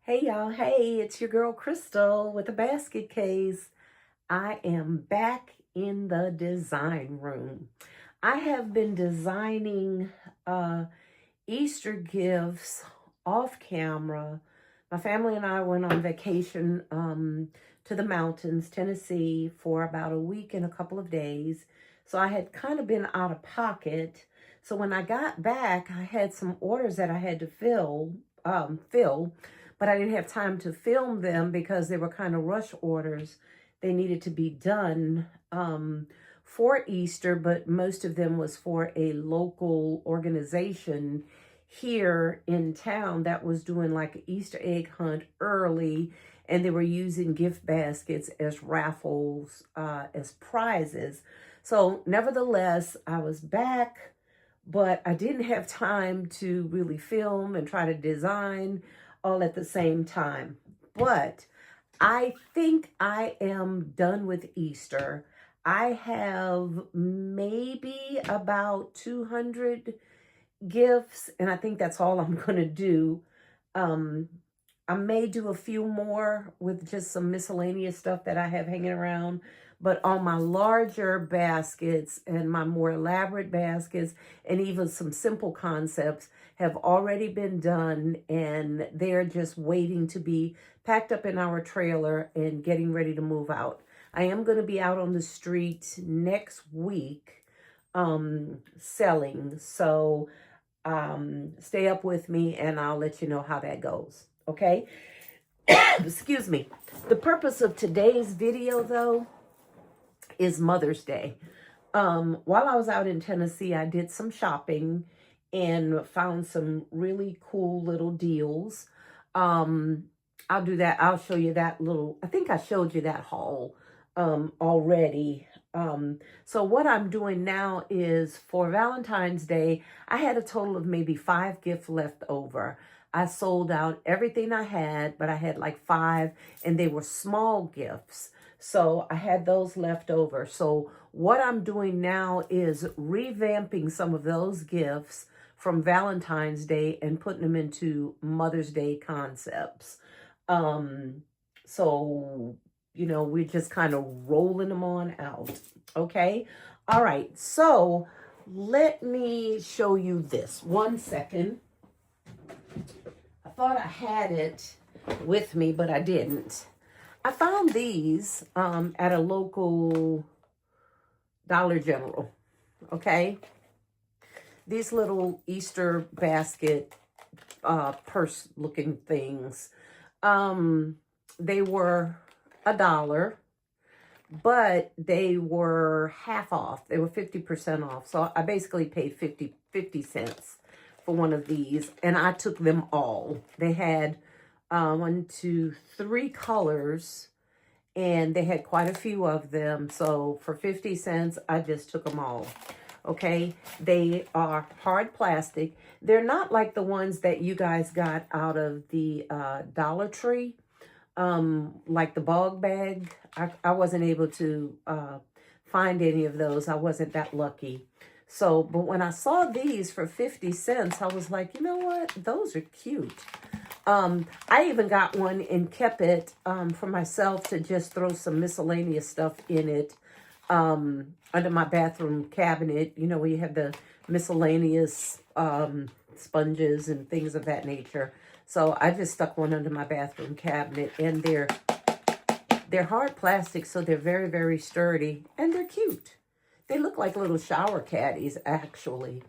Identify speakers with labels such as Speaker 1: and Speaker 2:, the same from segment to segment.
Speaker 1: Hey y'all, hey, it's your girl Crystal with a basket case. I am back in the design room. I have been designing Easter gifts off camera. My family and I went on vacation to the mountains, Tennessee, for about a week and a couple of days. So I had kind of been out of pocket. So when I got back, I had some orders that I had to fill, but I didn't have time to film them because they were kind of rush orders. They needed to be done for Easter, but most of them was for a local organization here in town that was doing like an Easter egg hunt early, and they were using gift baskets as raffles, as prizes. So nevertheless, I was back, but I didn't have time to really film and try to design all at the same time. But I think I am done with Easter. I have maybe about 200 gifts, and I think that's all I'm going to do. Um, I may do a few more with just some miscellaneous stuff that I have hanging around, but on my larger baskets and my more elaborate baskets and even some simple concepts have already been done, and they're just waiting to be packed up in our trailer and getting ready to move out. I am going to be out on the street next week selling, so stay up with me and I'll let you know how that goes. Okay. Excuse me. The purpose of today's video though is Mother's Day. While I was out in Tennessee, I did some shopping and found some really cool little deals. I'll do that. I'll show you that little, I think I showed you that haul already. So what I'm doing now is for Valentine's Day, I had a total of maybe 5 gifts left over. I sold out everything I had, but I had like 5 and they were small gifts. So I had those left over. So what I'm doing now is revamping some of those gifts from Valentine's Day and putting them into Mother's Day concepts. So we're just kind of rolling them on out. Okay. All right. So let me show you this. 1 second. I thought I had it with me, but I didn't. I found these at a local Dollar General. Okay. These little Easter basket purse looking things. They were $1, but they were half off. They were 50% off. So I basically paid 50 cents for one of these, and I took them all. They had 1, 2, 3 colors, and they had quite a few of them. So for 50 cents, I just took them all. Okay, they are hard plastic. They're not like the ones that you guys got out of the Dollar Tree. Like the bog bag. I wasn't able to find any of those. I wasn't that lucky. So, but when I saw these for 50 cents, I was like, you know what? Those are cute. I even got one and kept it for myself to just throw some miscellaneous stuff in it under my bathroom cabinet, where you have the miscellaneous sponges and things of that nature. So I just stuck one under my bathroom cabinet, and they're hard plastic, so they're very, very sturdy, and they're cute. They look like little shower caddies, actually.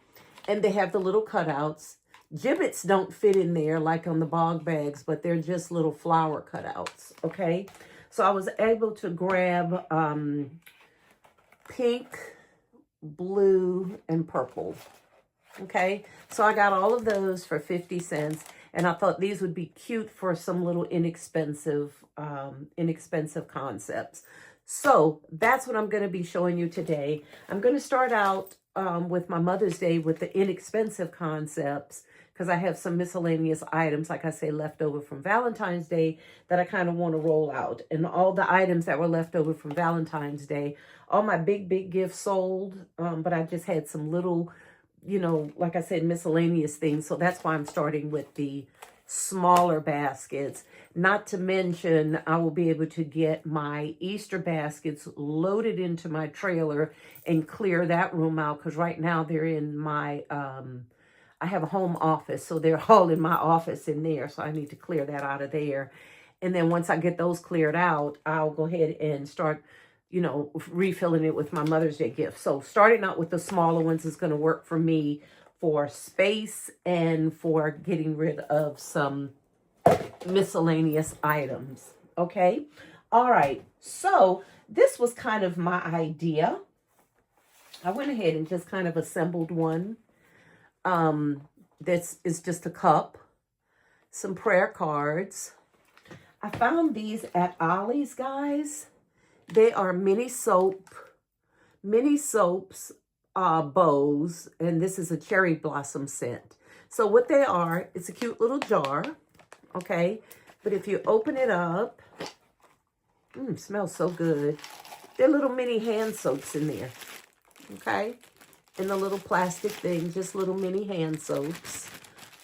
Speaker 1: And they have the little cutouts. Gibbets don't fit in there like on the bog bags, but they're just little flower cutouts, okay? So I was able to grab pink, blue, and purple. Okay, so I got all of those for 50 cents, and I thought these would be cute for some little inexpensive concepts. So that's what I'm going to be showing you today. I'm going to start out with my Mother's Day with the inexpensive concepts, because I have some miscellaneous items, like I say, left over from Valentine's Day that I kind of want to roll out. And all the items that were left over from Valentine's Day, all my big gifts sold, but I just had some little, like I said, miscellaneous things. So that's why I'm starting with the smaller baskets. Not to mention, I will be able to get my Easter baskets loaded into my trailer and clear that room out, because right now they're in my, I have a home office, so they're all in my office in there, so I need to clear that out of there. And then once I get those cleared out, I'll go ahead and start, you know, refilling it with my Mother's Day gift. So starting out with the smaller ones is going to work for me for space and for getting rid of some miscellaneous items. Okay. All right. So this was kind of my idea. I went ahead and just kind of assembled one. This is just a cup, some prayer cards. I found these at Ollie's, guys. They are mini soaps, bows, and this is a cherry blossom scent. So what they are, it's a cute little jar, okay? But if you open it up, smells so good. They're little mini hand soaps in there, okay? In the little plastic thing, just little mini hand soaps.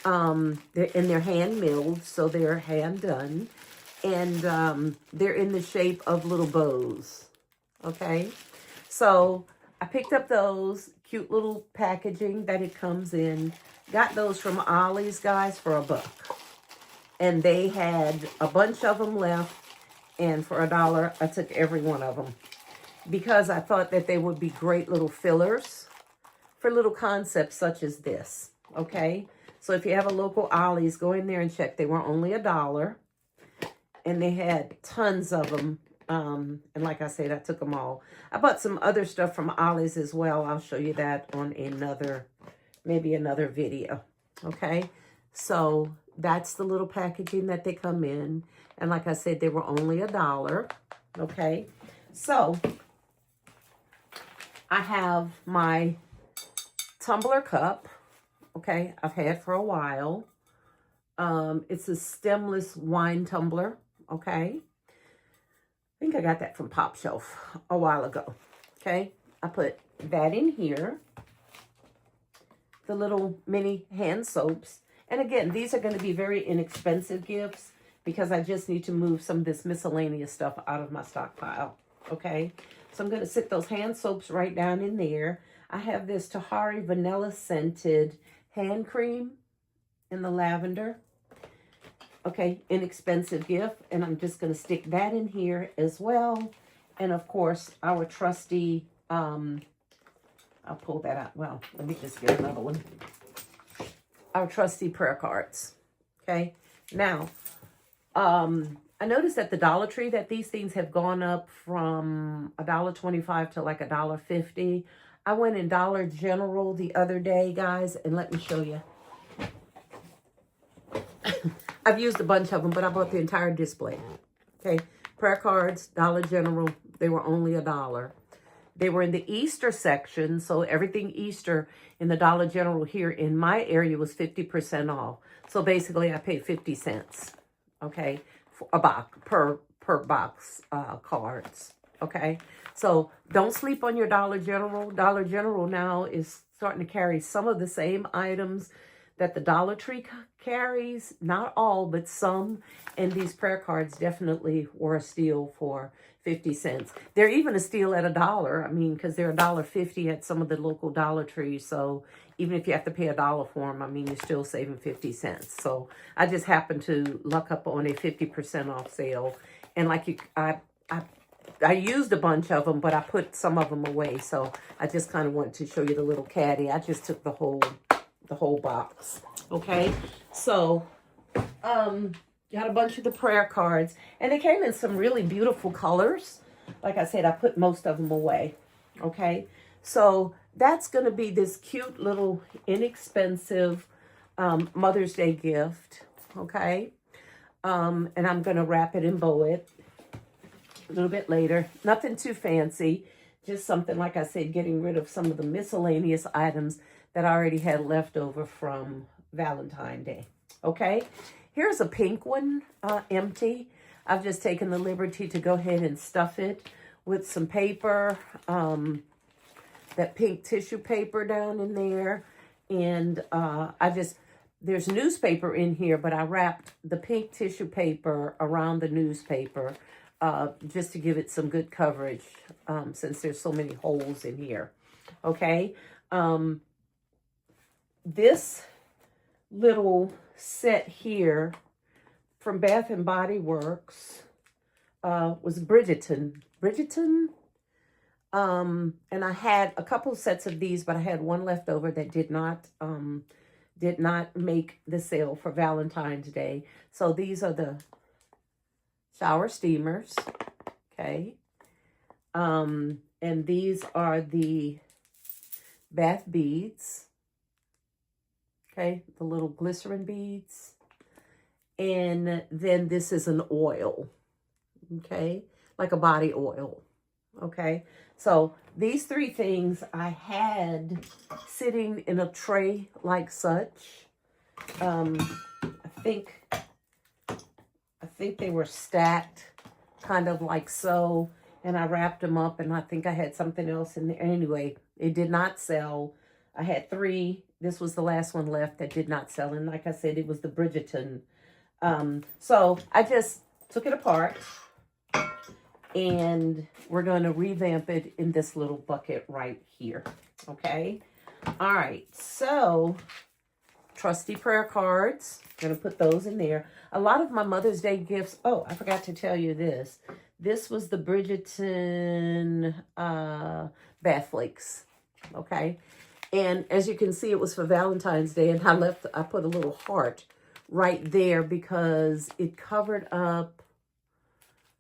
Speaker 1: They're hand milled, so they're hand done. And they're in the shape of little bows, okay? So I picked up those, cute little packaging that it comes in. Got those from Ollie's, guys, for $1. And they had a bunch of them left, and for $1, I took every one of them, because I thought that they would be great little fillers for little concepts such as this, okay? So if you have a local Ollie's, go in there and check. They were only $1. And they had tons of them. And like I said, I took them all. I bought some other stuff from Ollie's as well. I'll show you that on maybe another video. Okay. So that's the little packaging that they come in. And like I said, they were only $1. Okay. So I have my tumbler cup. Okay. I've had for a while. It's a stemless wine tumbler. Okay. I think I got that from Pop Shelf a while ago. Okay. I put that in here. The little mini hand soaps. And again, these are going to be very inexpensive gifts, because I just need to move some of this miscellaneous stuff out of my stockpile. Okay. So I'm going to sit those hand soaps right down in there. I have this Tahari vanilla scented hand cream in the lavender. Okay, inexpensive gift. And I'm just going to stick that in here as well. And of course, our trusty, I'll pull that out. Well, let me just get another one. Our trusty prayer cards. Okay, now, I noticed at the Dollar Tree that these things have gone up from $1.25 to like $1.50. I went in Dollar General the other day, guys, and let me show you. I've used a bunch of them, but I bought the entire display. Okay, prayer cards, Dollar General, they were only $1. They were in the Easter section, so everything Easter in the Dollar General here in my area was 50% off. So basically, I paid 50 cents, okay, for a box, per box cards, okay? So don't sleep on your Dollar General. Dollar General now is starting to carry some of the same items that the Dollar Tree carries, not all, but some. And these prayer cards definitely were a steal for 50 cents. They're even a steal at $1. I mean, because they're $1.50 at some of the local Dollar Trees. So even if you have to pay $1 for them, I mean, you're still saving 50 cents. So I just happened to luck up on a 50% off sale. And like I used a bunch of them, but I put some of them away. So I just kind of wanted to show you the little caddy. I just took the whole box. Okay, so got a bunch of the prayer cards, and they came in some really beautiful colors. Like I said, I put most of them away. Okay, so that's going to be this cute little inexpensive Mother's Day gift. Okay, and I'm going to wrap it and bow it a little bit later. Nothing too fancy, just something, like I said, getting rid of some of the miscellaneous items that I already had left over from Valentine's Day. Okay, here's a pink one, empty. I've just taken the liberty to go ahead and stuff it with some paper, that pink tissue paper down in there. And there's newspaper in here, but I wrapped the pink tissue paper around the newspaper just to give it some good coverage since there's so many holes in here. Okay. This little set here from Bath and Body Works was Bridgerton. And I had a couple sets of these, but I had one left over that did not make the sale for Valentine's Day. So these are the shower steamers, okay? And these are the bath beads, okay? The little glycerin beads. And then this is an oil, okay? Like a body oil, okay? So these three things I had sitting in a tray like such. I think they were stacked kind of like so, and I wrapped them up, and I think I had something else in there. Anyway, it did not sell. I had 3. This was the last one left that did not sell, and like I said, it was the Bridgerton. So I just took it apart, and we're going to revamp it in this little bucket right here. Okay. All right. So trusty prayer cards. I'm going to put those in there. A lot of my Mother's Day gifts. Oh, I forgot to tell you this. This was the Bridgerton bath flakes. Okay. And as you can see, it was for Valentine's Day, and I put a little heart right there because it covered up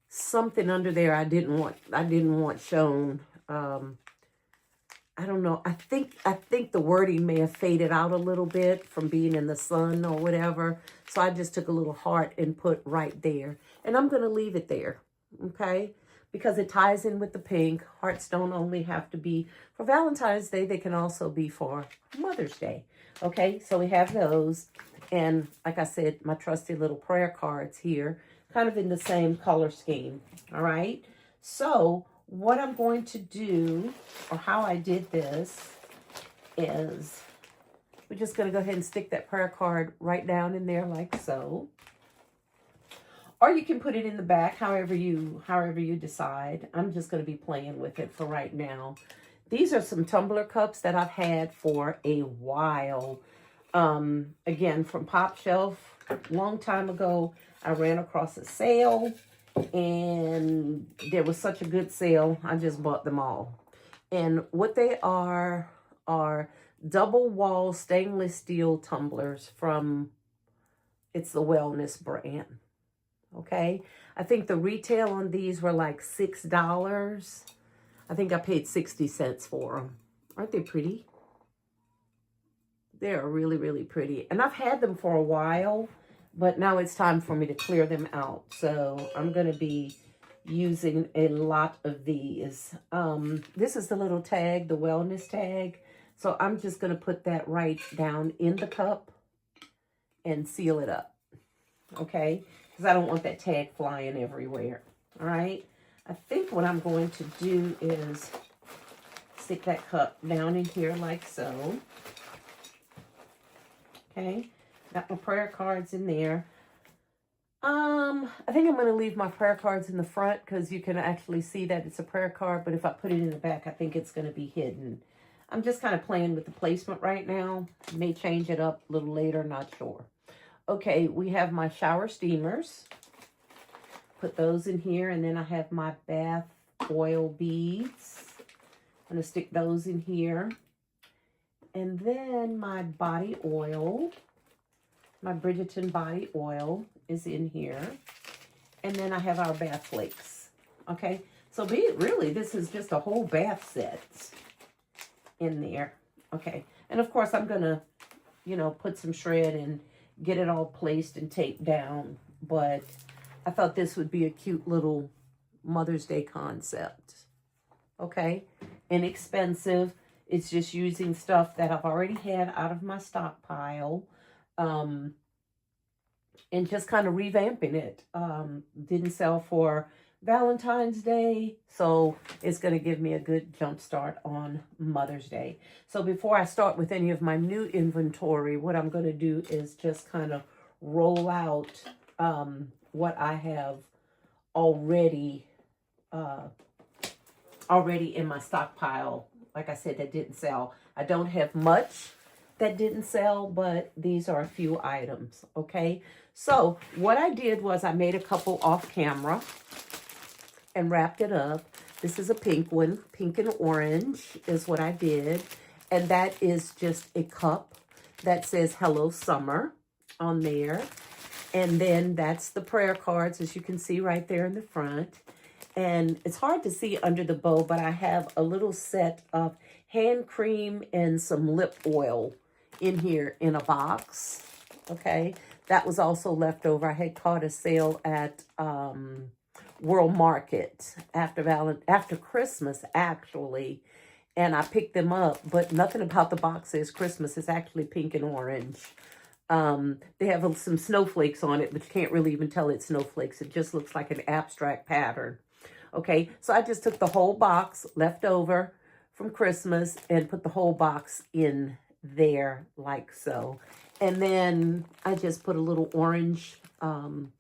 Speaker 1: something under there I didn't want shown. I don't know. I think the wording may have faded out a little bit from being in the sun or whatever. So I just took a little heart and put right there. And I'm going to leave it there, okay? Because it ties in with the pink. Hearts don't only have to be for Valentine's Day. They can also be for Mother's Day, okay? So we have those. And like I said, my trusty little prayer cards here, kind of in the same color scheme, all right? So what I'm going to do, or how I did this, is we're just going to go ahead and stick that prayer card right down in there like so. Or you can put it in the back, however you decide. I'm just going to be playing with it for right now. These are some tumbler cups that I've had for a while. Again, from Pop Shelf, long time ago. I ran across a sale, and there was such a good sale, I just bought them all. And what they are double wall stainless steel tumblers from, it's the Wellness brand, okay? I think the retail on these were like $6. I think I paid 60 cents for them. Aren't they pretty? They are really, really pretty. And I've had them for a while, but now it's time for me to clear them out. So I'm going to be using a lot of these. This is the little tag, the Wellness tag. So I'm just going to put that right down in the cup and seal it up. Okay? Because I don't want that tag flying everywhere. All right? I think what I'm going to do is stick that cup down in here like so. Okay? Got my prayer cards in there. I think I'm going to leave my prayer cards in the front because you can actually see that it's a prayer card. But if I put it in the back, I think it's going to be hidden. I'm just kind of playing with the placement right now. May change it up a little later, not sure. Okay, we have my shower steamers. Put those in here. And then I have my bath oil beads. I'm going to stick those in here. And then my body oil. My Bridgerton body oil is in here. And then I have our bath flakes. Okay. So really, this is just a whole bath set in there. Okay. And of course, I'm going to, put some shred and get it all placed and taped down. But I thought this would be a cute little Mother's Day concept. Okay. Inexpensive. It's just using stuff that I've already had out of my stockpile. And just kind of revamping it. Didn't sell for Valentine's Day. So it's going to give me a good jump start on Mother's Day. So before I start with any of my new inventory, what I'm going to do is just kind of roll out what I have already in my stockpile. Like I said, that didn't sell. I don't have much that didn't sell, but these are a few items. Okay. So what I did was I made a couple off camera and wrapped it up. This is a pink one. Pink and orange is what I did. And that is just a cup that says Hello Summer on there. And then that's the prayer cards, as you can see right there in the front. And it's hard to see under the bow, but I have a little set of hand cream and some lip oil in here in a box. Okay. That was also left over. I had caught a sale at World Market after Christmas, actually. And I picked them up, but nothing about the box says Christmas. It's actually pink and orange. They have some snowflakes on it, but you can't really even tell it's snowflakes. It just looks like an abstract pattern. Okay, so I just took the whole box left over from Christmas and put the whole box in there like so. And then I just put a little orange and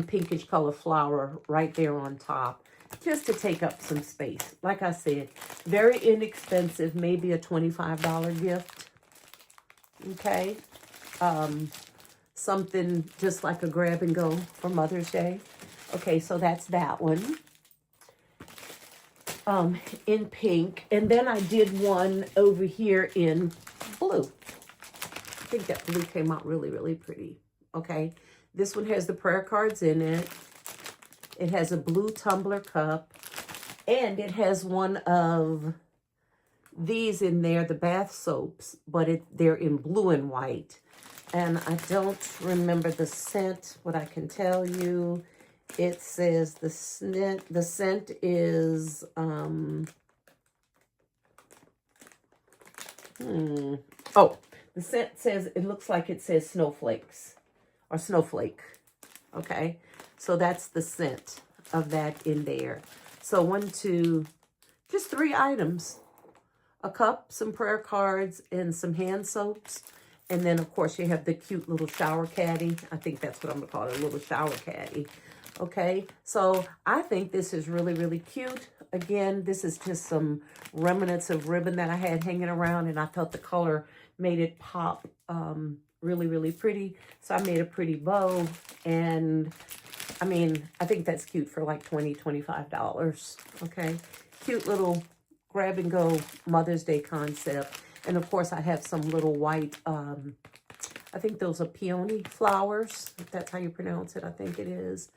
Speaker 1: pinkish color flower right there on top, just to take up some space. Like I said, very inexpensive, maybe a $25 gift. Okay. Something just like a grab and go for Mother's Day. Okay, so that's that one. In pink. And then I did one over here in blue. I think that blue came out really, really pretty. Okay. This one has the prayer cards in it. It has a blue tumbler cup. And it has one of these in there, the bath soaps, but they're in blue and white. And I don't remember the scent, but I can tell you it says the scent is, oh, the scent says, it looks like it says snowflakes or snowflake. Okay. So that's the scent of that in there. So just 3 items, a cup, some prayer cards, and some hand soaps. And then, of course, you have the cute little shower caddy. I think that's what I'm going to call it, a little shower caddy. Okay, so I think this is really, really cute. Again, this is just some remnants of ribbon that I had hanging around, and I thought the color made it pop really, really pretty. So I made a pretty bow, and I mean, I think that's cute for like $20, $25. Okay, cute little grab and go Mother's Day concept. And of course, I have some little white, I think those are peony flowers, if that's how you pronounce it, I think it is,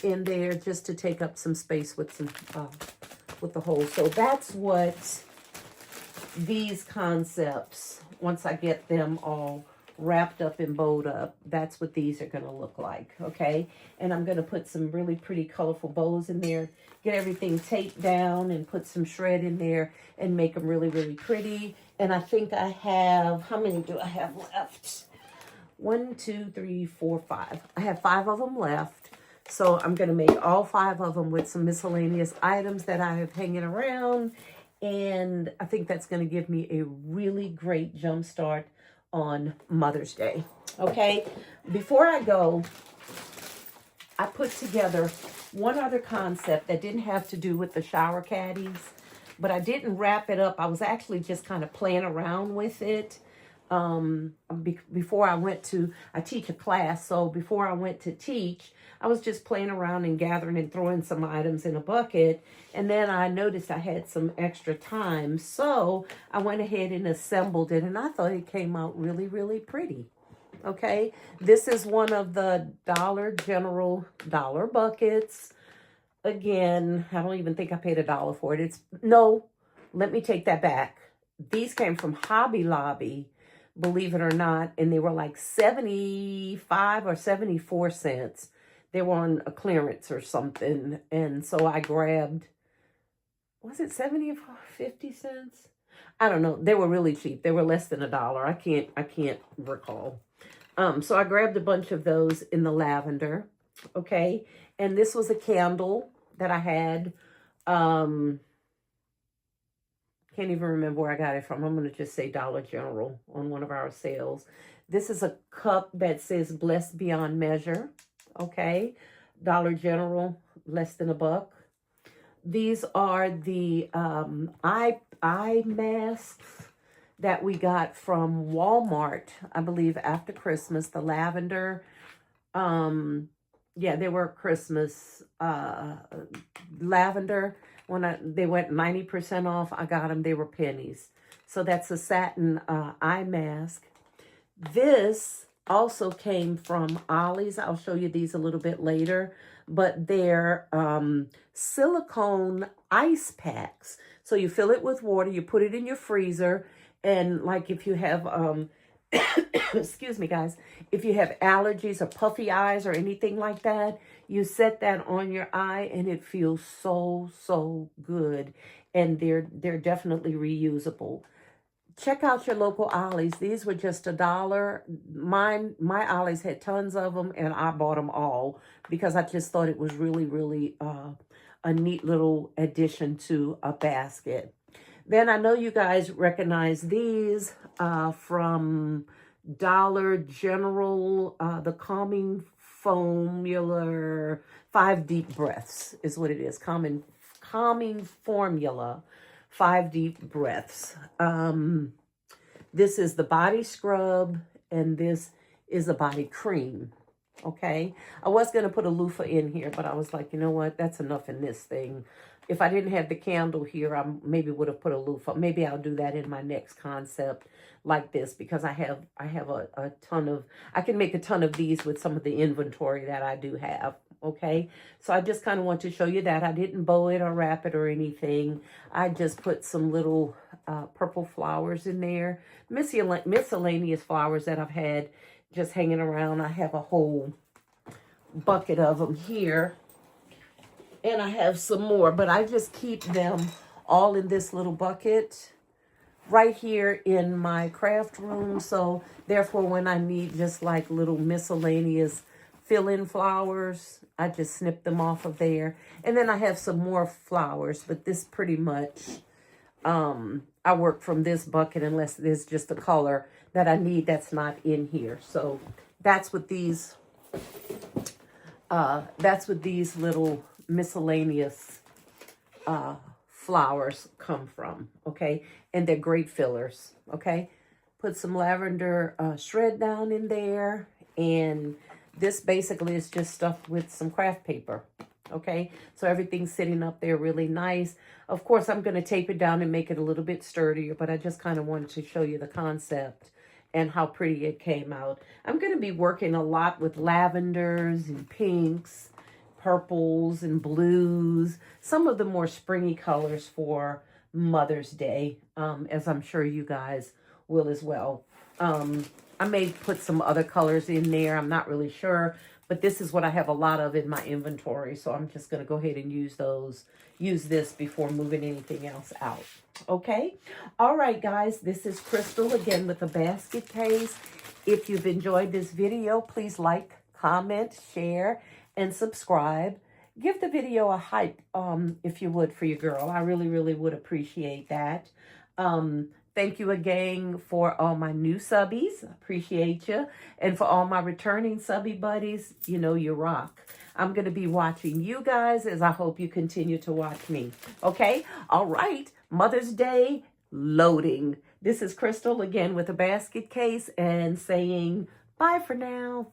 Speaker 1: in there just to take up some space with some, with the hole. So that's what these concepts, once I get them all wrapped up and bowed up, that's what these are going to look like, okay? And I'm going to put some really pretty colorful bows in there, get everything taped down and put some shred in there and make them really, really pretty. And I think I have, how many do I have left? 1, 2, 3, 4, 5. I have 5 of them left. So I'm going to make all 5 of them with some miscellaneous items that I have hanging around. And I think that's going to give me a really great jump start on Mother's Day. Okay, before I go, I put together one other concept that didn't have to do with the shower caddies, but I didn't wrap it up. I was actually just kind of playing around with it. Before I teach a class, so before I went to teach, I was just playing around and gathering and throwing some items in a bucket. And then I noticed I had some extra time. So I went ahead and assembled it. And I thought it came out really, really pretty. Okay. This is one of the Dollar General dollar buckets. Again, I don't even think I paid $1 for it. No, let me take that back. These came from Hobby Lobby, believe it or not. And they were like 75 or 74 cents. They were on a clearance or something. And so I grabbed, was it 70 or 50 cents? I don't know. They were really cheap. They were less than $1. I can't recall. So I grabbed a bunch of those in the lavender. Okay. And this was a candle that I had. Can't even remember where I got it from. I'm going to just say Dollar General on one of our sales. This is a cup that says Blessed Beyond Measure. Okay. Dollar General, less than $1. These are the eye masks that we got from Walmart, I believe, after Christmas. The lavender. Yeah, they were Christmas lavender. When they went 90% off, I got them. They were pennies. So that's a satin eye mask. This also came from Ollie's. I'll show you these a little bit later. But they're silicone ice packs. So you fill it with water. You put it in your freezer. And like if you have, excuse me, guys. If you have allergies or puffy eyes or anything like that, you set that on your eye and it feels so good. And they're definitely reusable. Check out your local Ollie's. These were just $1. My Ollie's had tons of them, and I bought them all because I just thought it was really a neat little addition to a basket. Then I know you guys recognize these from Dollar General, the Calming Formula 5 Deep Breaths is what it is. Calming Formula 5 Deep Breaths. This is the body scrub, and this is a body cream. Okay, I was going to put a loofah in here, but I was like, you know what? That's enough in this thing. If I didn't have the candle here, I maybe would have put a loofah. Maybe I'll do that in my next concept like this, because I have a ton of, I can make a ton of these with some of the inventory that I do have. Okay, so I just kind of want to show you that. I didn't bow it or wrap it or anything. I just put some little purple flowers in there. Miscellaneous flowers that I've had just hanging around. I have a whole bucket of them here. And I have some more, but I just keep them all in this little bucket right here in my craft room. So therefore, when I need just like little miscellaneous fill-in flowers, I just snip them off of there. And then I have some more flowers, but this pretty much, I work from this bucket unless there's just a color that I need that's not in here. So that's what these little miscellaneous flowers come from. Okay, and they're great fillers. Okay, put some lavender shred down in there, and this basically is just stuffed with some craft paper. Okay, so everything's sitting up there really nice. Of course, I'm going to tape it down and make it a little bit sturdier, but I just kind of wanted to show you the concept and how pretty it came out. I'm going to be working a lot with lavenders and pinks, purples and blues, some of the more springy colors for Mother's Day, as I'm sure you guys will as well. I may put some other colors in there. I'm not really sure, but this is what I have a lot of in my inventory. So I'm just going to go ahead and use this before moving anything else out. Okay. All right, guys, this is Crystal again with a basket case. If you've enjoyed this video, please like, comment, share, and subscribe. Give the video a hype, if you would, for your girl. I really would appreciate that. Thank you again for all my new subbies. Appreciate you. And for all my returning subby buddies, you know you rock. I'm going to be watching you guys as I hope you continue to watch me. Okay? All right. Mother's Day loading. This is Crystal again with a basket case and saying bye for now.